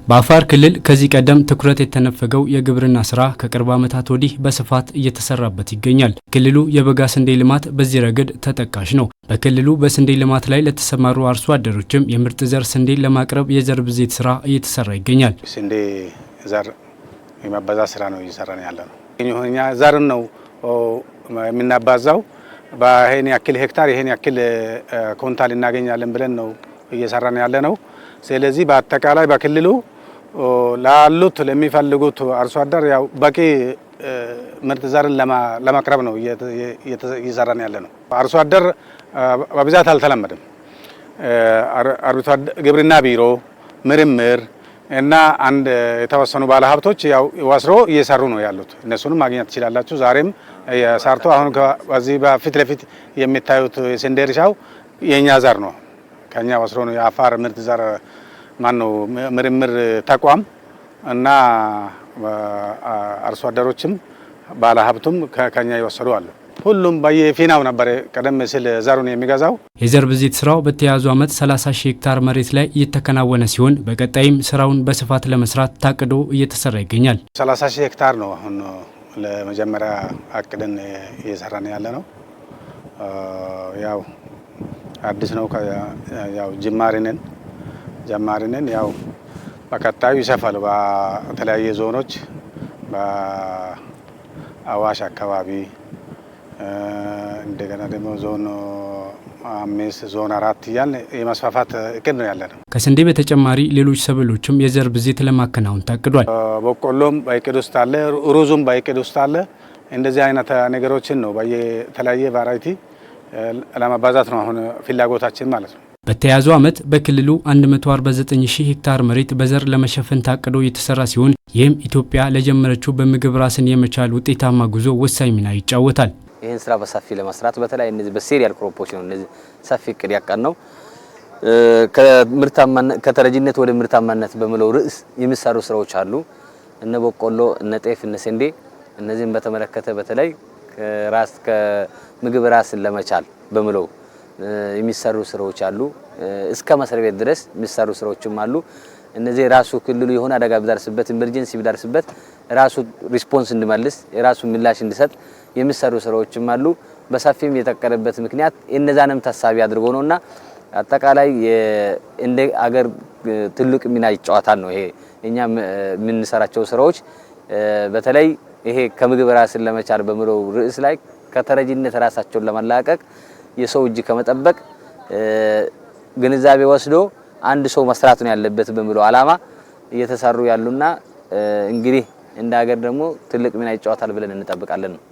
በአፋር ክልል ከዚህ ቀደም ትኩረት የተነፈገው የግብርና ስራ ከቅርብ ዓመታት ወዲህ በስፋት እየተሰራበት ይገኛል። ክልሉ የበጋ ስንዴ ልማት በዚህ ረገድ ተጠቃሽ ነው። በክልሉ በስንዴ ልማት ላይ ለተሰማሩ አርሶ አደሮችም የምርጥ ዘር ስንዴ ለማቅረብ የዘር ብዜት ስራ እየተሰራ ይገኛል። ስንዴ ዘር የማባዛት ስራ ነው እየሰራን ያለ ነው። እኛ ዘርን ነው የምናባዛው። በይሄን ያክል ሄክታር ይሄን ያክል ኮንታል እናገኛለን ብለን ነው እየሰራን ያለ ነው። ስለዚህ በአጠቃላይ በክልሉ ላሉት ለሚፈልጉት አርሶ አደር ያው በቂ ምርጥ ዘርን ለማቅረብ ነው እየሰራን ያለ ነው። አርሶ አደር በብዛት አልተለመደም። አርብቶ ግብርና ቢሮ፣ ምርምር እና አንድ የተወሰኑ ባለሀብቶች ያው ወስሮ እየሰሩ ነው ያሉት። እነሱንም ማግኘት ትችላላችሁ። ዛሬም ሰርቶ አሁን በዚህ በፊት ለፊት የሚታዩት የስንዴ እርሻው የኛ ዘር ነው። ከኛ ወስሮ ነው የአፋር ምርጥ ዘር ማነው ምርምር ተቋም እና አርሶ አደሮችም ባለሀብቱም ከኛ ይወሰዱ አሉ። ሁሉም በየፊናው ነበር ቀደም ሲል ዘሩን የሚገዛው። የዘር ብዜት ስራው በተያዙ ዓመት 30 ሺህ ሄክታር መሬት ላይ እየተከናወነ ሲሆን በቀጣይም ስራውን በስፋት ለመስራት ታቅዶ እየተሰራ ይገኛል። 30 ሺህ ሄክታር ነው አሁን ለመጀመሪያ አቅደን እየሰራን ያለ ነው። ያው አዲስ ነው። ያው ጀማሪ ነን። ያው በቀጣዩ ይሰፋል። በተለያየ ዞኖች በአዋሽ አካባቢ እንደገና ደግሞ ዞን 5 ዞን 4 እያልን የማስፋፋት እቅድ ነው ያለነው። ከስንዴ በተጨማሪ ሌሎች ሰብሎችም የዘር ብዜት ለማከናወን ታቅዷል። በቆሎም በእቅድ ውስጥ አለ፣ ሩዙም በእቅድ ውስጥ አለ። እንደዚህ አይነት ነገሮችን ነው በየተለያየ ቫራይቲ ለማባዛት ነው አሁን ፍላጎታችን ማለት ነው። በተያዘው ዓመት በክልሉ 149 ሺህ ሄክታር መሬት በዘር ለመሸፈን ታቅዶ የተሰራ ሲሆን ይህም ኢትዮጵያ ለጀመረችው በምግብ ራስን የመቻል ውጤታማ ጉዞ ወሳኝ ሚና ይጫወታል። ይህን ስራ በሰፊ ለመስራት በተለይ እነዚህ በሴሪያል ክሮፖች ነው እነዚህ ሰፊ እቅድ ያቀን ነው። ከተረጂነት ወደ ምርታማነት በሚለው ርዕስ የሚሰሩ ስራዎች አሉ። እነ በቆሎ፣ እነ ጤፍ፣ እነ ስንዴ እነዚህን በተመለከተ በተለይ ከምግብ ራስን ለመቻል በሚለው የሚሰሩ ስራዎች አሉ። እስከ መስሪያ ቤት ድረስ የሚሰሩ ስራዎችም አሉ። እነዚህ ራሱ ክልሉ የሆነ አደጋ ቢደርስበት ኢመርጀንሲ ቢደርስበት ራሱ ሪስፖንስ እንዲመልስ የራሱ ምላሽ እንዲሰጥ የሚሰሩ ስራዎችም አሉ። በሰፊም የተቀረበት ምክንያት እነዛንም ታሳቢ አድርጎ ነውና አጠቃላይ እንደ አገር ትልቅ ሚና ይጫወታል ነው። ይሄ እኛ የምንሰራቸው ስራዎች በተለይ ይሄ ከምግብ ራስን ለመቻል በሚለው ርዕስ ላይ ከተረጂነት ራሳቸውን ለማላቀቅ የሰው እጅ ከመጠበቅ ግንዛቤ ወስዶ አንድ ሰው መስራት ነው ያለበት በሚለው ዓላማ እየተሰሩ ያሉና እንግዲህ እንደ ሀገር ደግሞ ትልቅ ሚና ይጫወታል ብለን እንጠብቃለን ነው።